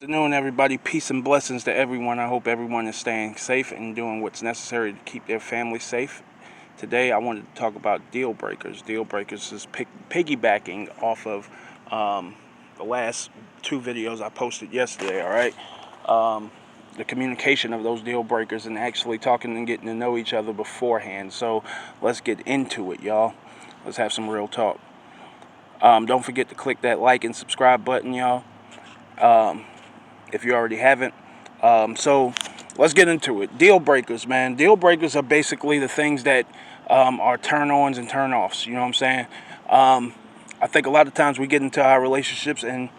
Good afternoon, everybody. Peace and blessings to everyone. I hope everyone is staying safe and doing what's necessary to keep their family safe. Today, I wanted to talk about deal breakers. Deal breakers is piggybacking off of the last two videos I posted yesterday. All right, the communication of those deal breakers and actually talking and getting to know each other beforehand. So let's get into it, y'all. Let's have some real talk. Don't forget to click that like and subscribe button, y'all. If you already haven't. So let's get into it. Deal breakers, man. Deal breakers are basically the things that are turn-ons and turn-offs. You know what I'm saying? I think a lot of times we get into our relationships and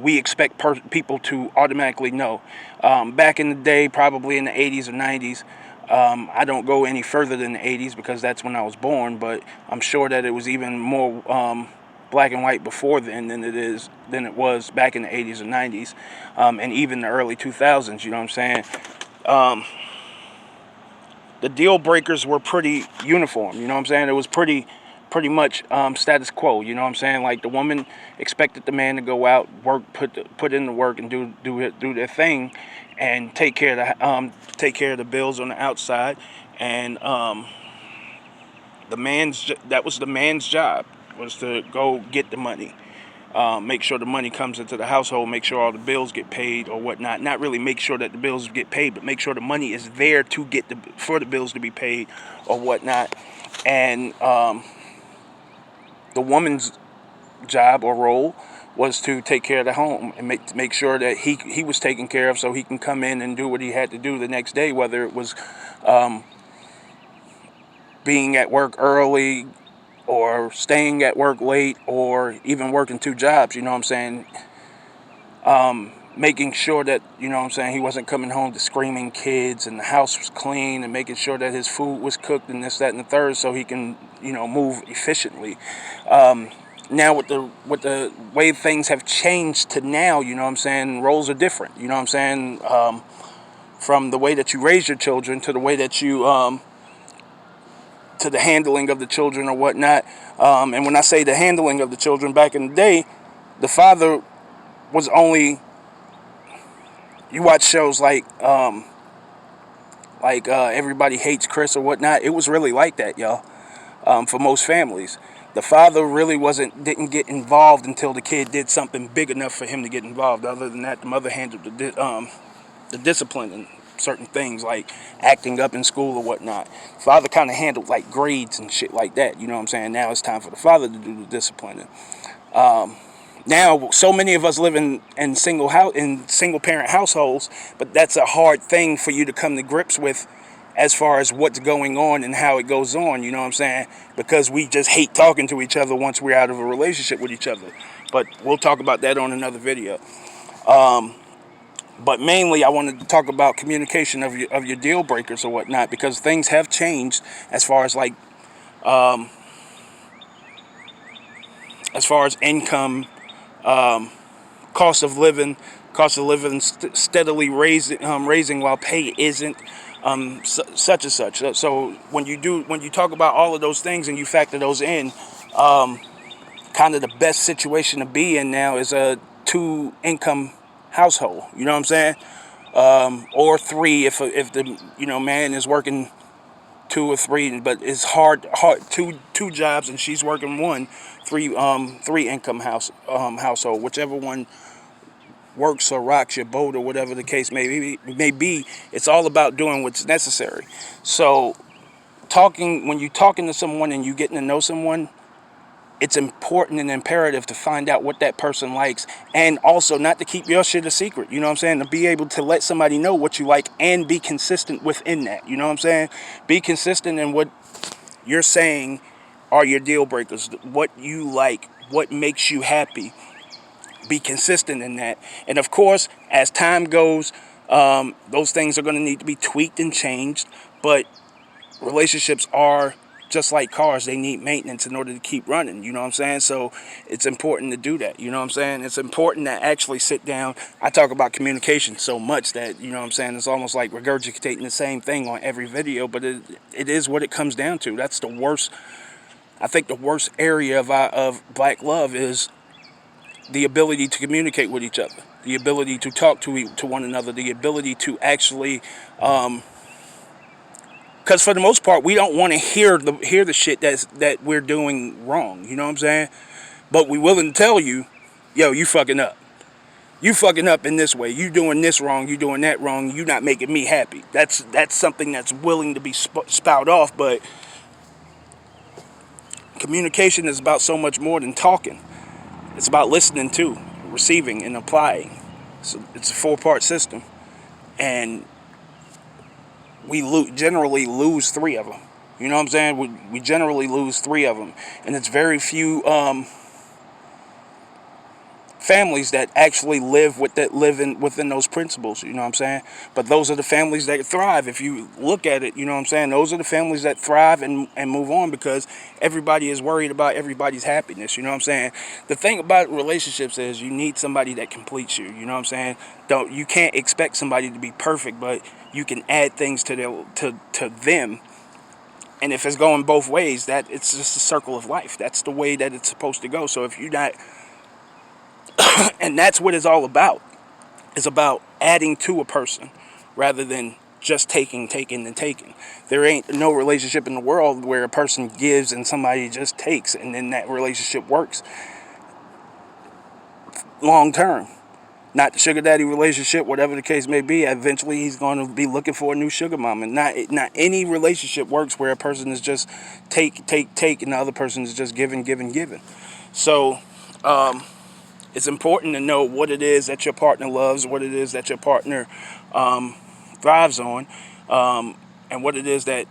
we expect people to automatically know. Back in the day, probably in the 80s or 90s, I don't go any further than the 80s because that's when I was born, but I'm sure that it was even more black and white before then than it was back in the 80s or 90s, and even the early 2000s. You know what I'm saying? The deal breakers were pretty uniform. You know what I'm saying? It was pretty much status quo. You know what I'm saying? Like the woman expected the man to go out, work, put in the work, and do their thing, and take care of the bills on the outside, and that was the man's job, was to go get the money. Make sure the money comes into the household, make sure all the bills get paid or whatnot. Not really make sure that the bills get paid, but make sure the money is there for the bills to be paid or whatnot. And the woman's job or role was to take care of the home and make sure that he was taken care of so he can come in and do what he had to do the next day, whether it was being at work early or staying at work late or even working two jobs. You know what I'm saying? Making sure that, you know what I'm saying, he wasn't coming home to screaming kids and the house was clean, and making sure that his food was cooked and this, that, and the third, so he can, move efficiently. Now with the way things have changed to now, you know what I'm saying, roles are different. You know what I'm saying? From the way that you raise your children to the way that you to the handling of the children or whatnot. And when I say the handling of the children, back in the day, the father was only, you watch shows like Everybody Hates Chris or whatnot. It was really like that, y'all. For most families, the father really didn't get involved until the kid did something big enough for him to get involved. Other than that, the mother handled the discipline and certain things like acting up in school or whatnot. Father kind of handled like grades and shit like that. You know what I'm saying? Now it's time for the father to do the disciplining. Now, so many of us live in single parent households, but that's a hard thing for you to come to grips with as far as what's going on and how it goes on. You know what I'm saying? Because we just hate talking to each other once we're out of a relationship with each other. But we'll talk about that on another video. But mainly, I wanted to talk about communication of your deal breakers or whatnot, because things have changed as far as income, cost of living, steadily raising while pay isn't, such and such. So when you talk about all of those things and you factor those in, kind of the best situation to be in now is a two income household. You know what I'm saying? Or three if the man is working two or three, but it's hard two jobs and she's working one. Three income household, whichever one works or rocks your boat or whatever the case may be. It's all about doing what's necessary. So when you're talking to someone and you getting to know someone, it's important and imperative to find out what that person likes, and also not to keep your shit a secret. You know what I'm saying? To be able to let somebody know what you like and be consistent within that. You know what I'm saying? Be consistent in what you're saying are your deal breakers, what you like, what makes you happy. Be consistent in that. And of course, as time goes, those things are going to need to be tweaked and changed. But relationships are just like cars. They need maintenance in order to keep running. You know what I'm saying? So it's important to do that. You know what I'm saying? It's important to actually sit down. I talk about communication so much that, you know what I'm saying, it's almost like regurgitating the same thing on every video, but it is what it comes down to. That's the worst. I think the worst area of black love is the ability to communicate with each other, the ability to talk to one another, the ability to actually, because for the most part, we don't want to hear the shit that we're doing wrong. You know what I'm saying? But we willing to tell you, yo, you fucking up. You fucking up in this way. You doing this wrong. You doing that wrong. You not making me happy. That's something that's willing to be spout off. But communication is about so much more than talking. It's about listening to, receiving, and applying. So it's a 4-part system, and we generally lose 3 of them. You know what I'm saying? We generally lose 3 of them, and it's very few families that actually live within those principles. You know what I'm saying? But those are the families that thrive. If you look at it, you know what I'm saying? Those are the families that thrive and move on, because everybody is worried about everybody's happiness. You know what I'm saying? The thing about relationships is you need somebody that completes you. You know what I'm saying? You can't expect somebody to be perfect, but you can add things to them. And if it's going both ways, that it's just a circle of life. That's the way that it's supposed to go. So if you're not, and that's what it's all about. It's about adding to a person rather than just taking, and taking. There ain't no relationship in the world where a person gives and somebody just takes, and then that relationship works long term. Not the sugar daddy relationship, whatever the case may be. Eventually, he's going to be looking for a new sugar mama. Not any relationship works where a person is just take, and the other person is just giving. So, it's important to know what it is that your partner loves, what it is that your partner thrives on, and what it is that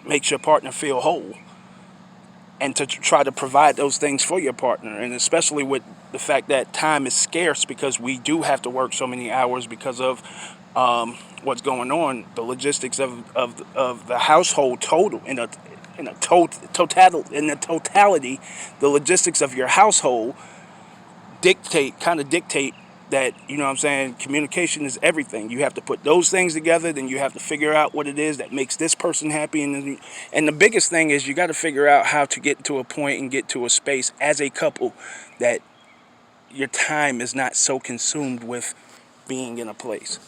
makes your partner feel whole, and to try to provide those things for your partner. And especially with the fact that time is scarce, because we do have to work so many hours because of what's going on, the logistics of the household total, in the totality, the logistics of your household dictate that, you know what I'm saying, communication is everything. You have to put those things together, then you have to figure out what it is that makes this person happy, and the biggest thing is you got to figure out how to get to a point and get to a space as a couple that your time is not so consumed with being in a place.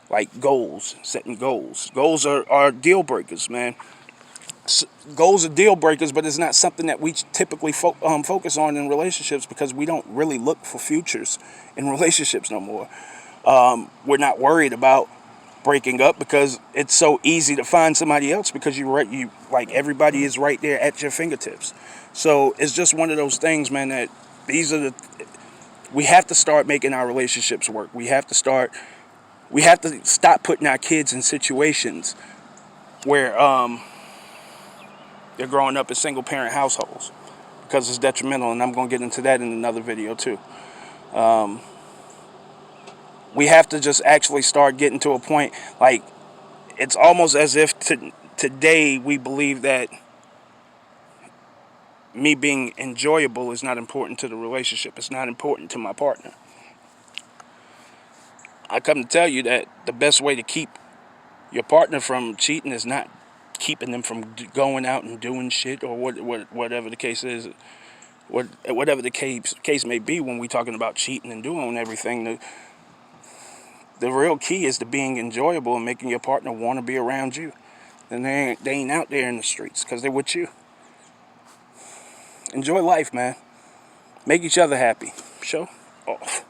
Like goals, setting goals. Goals are deal breakers, man. Goals are deal breakers, but it's not something that we typically focus on in relationships, because we don't really look for futures in relationships no more. We're not worried about breaking up because it's so easy to find somebody else, because you like everybody is right there at your fingertips. So it's just one of those things, man, that we have to start making our relationships work. We have to stop putting our kids in situations where they're growing up in single parent households, because it's detrimental, and I'm going to get into that in another video too. We have to just actually start getting to a point, like, it's almost as if today we believe that me being enjoyable is not important to the relationship. It's not important to my partner. I come to tell you that the best way to keep your partner from cheating is not keeping them from going out and doing shit, or whatever the case is. Whatever the case may be, when we're talking about cheating and doing everything, the real key is to being enjoyable and making your partner want to be around you. And they ain't out there in the streets because they're with you. Enjoy life, man. Make each other happy. Show off.